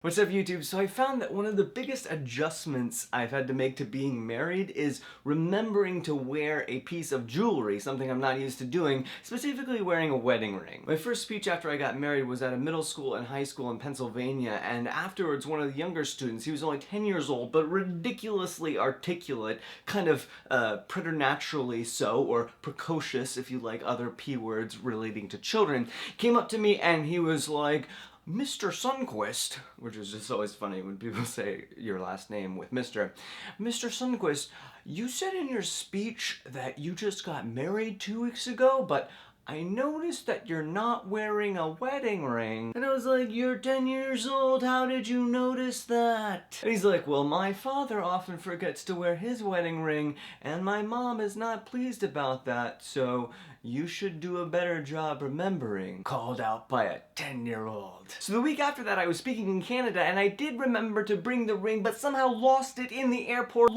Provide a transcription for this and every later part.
What's up, YouTube? So I found that one of the biggest adjustments I've had to make to being married is remembering to wear a piece of jewelry, something I'm not used to doing, specifically wearing a wedding ring. My first speech after I got married was at a middle school and high school in Pennsylvania, and afterwards one of the younger students, he was only 10 years old, but ridiculously articulate, kind of preternaturally so, or precocious if you like other P words relating to children, came up to me and he was like, "Mr. Sundquist," which is just always funny when people say your last name with Mr. "Mr. Sundquist, you said in your speech that you just got married 2 weeks ago, but I noticed that you're not wearing a wedding ring." And I was like, "You're 10 years old, how did you notice that?" And he's like, "Well, my father often forgets to wear his wedding ring, and my mom is not pleased about that, so you should do a better job remembering." Called out by a 10-year-old. So the week after that I was speaking in Canada, and I did remember to bring the ring, but somehow lost it in the airport,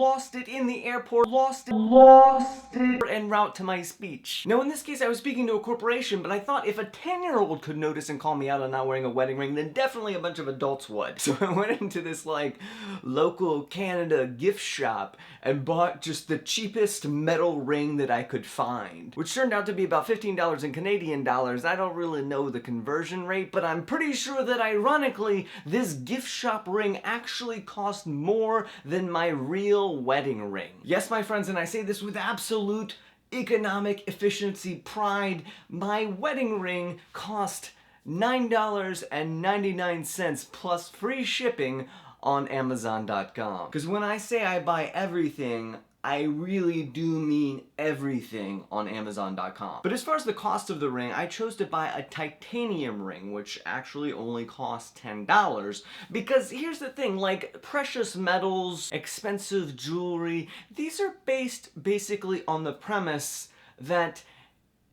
en route to my speech. Now in this case I was speaking to a corporation, but I thought if a 10-year-old could notice and call me out on not wearing a wedding ring, then definitely a bunch of adults would. So I went into this like local Canada gift shop and bought just the cheapest metal ring that I could find, which turned out to be about $15 in Canadian dollars. I don't really know the conversion rate, but I'm pretty sure that ironically, this gift shop ring actually cost more than my real wedding ring. Yes, my friends, and I say this with absolute economic efficiency pride, my wedding ring cost $9.99 plus free shipping on Amazon.com. Because when I say I buy everything, I really do mean everything on Amazon.com. But as far as the cost of the ring, I chose to buy a titanium ring, which actually only costs $10. Because here's the thing, like precious metals, expensive jewelry, these are based basically on the premise that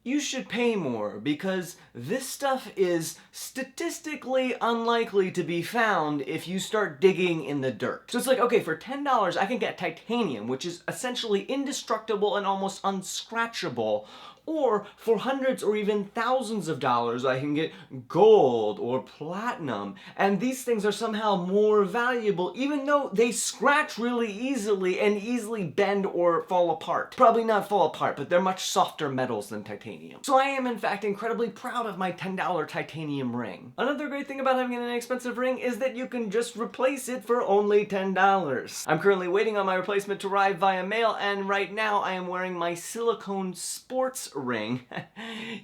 you should pay more because this stuff is statistically unlikely to be found if you start digging in the dirt. So it's like, okay, for $10 I can get titanium, which is essentially indestructible and almost unscratchable, or for hundreds or even thousands of dollars I can get gold or platinum, and these things are somehow more valuable even though they scratch really easily and easily bend or fall apart. Probably not fall apart, but they're much softer metals than titanium. So I am in fact incredibly proud of my $10 titanium ring. Another great thing about having an inexpensive ring is that you can just replace it for only $10. I'm currently waiting on my replacement to arrive via mail, and right now I am wearing my silicone sports ring.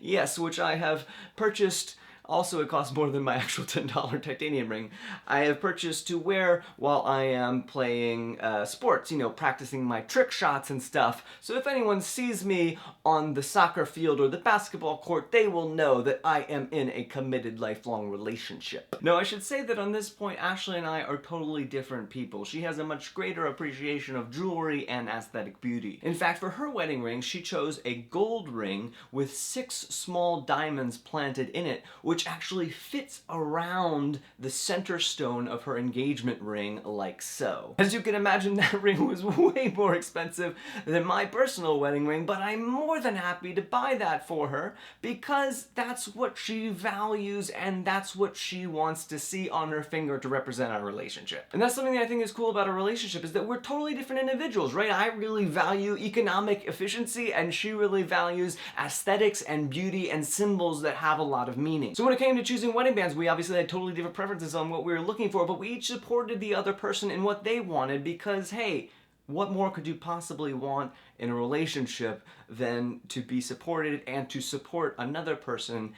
Yes, which I have purchased. Also, it costs more than my actual $10 titanium ring. I have purchased to wear while I am playing sports, you know, practicing my trick shots and stuff. So if anyone sees me on the soccer field or the basketball court, they will know that I am in a committed lifelong relationship. Now, I should say that on this point, Ashley and I are totally different people. She has a much greater appreciation of jewelry and aesthetic beauty. In fact, for her wedding ring, she chose a gold ring with 6 small diamonds planted in it, which actually fits around the center stone of her engagement ring like so. As you can imagine, that ring was way more expensive than my personal wedding ring, but I'm more than happy to buy that for her because that's what she values and that's what she wants to see on her finger to represent our relationship. And that's something that I think is cool about our relationship, is that we're totally different individuals, right? I really value economic efficiency and she really values aesthetics and beauty and symbols that have a lot of meaning. So when it came to choosing wedding bands, we obviously had totally different preferences on what we were looking for, but we each supported the other person in what they wanted because, hey, what more could you possibly want in a relationship than to be supported and to support another person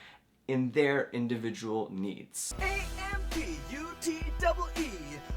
in their individual needs? AMPUTEE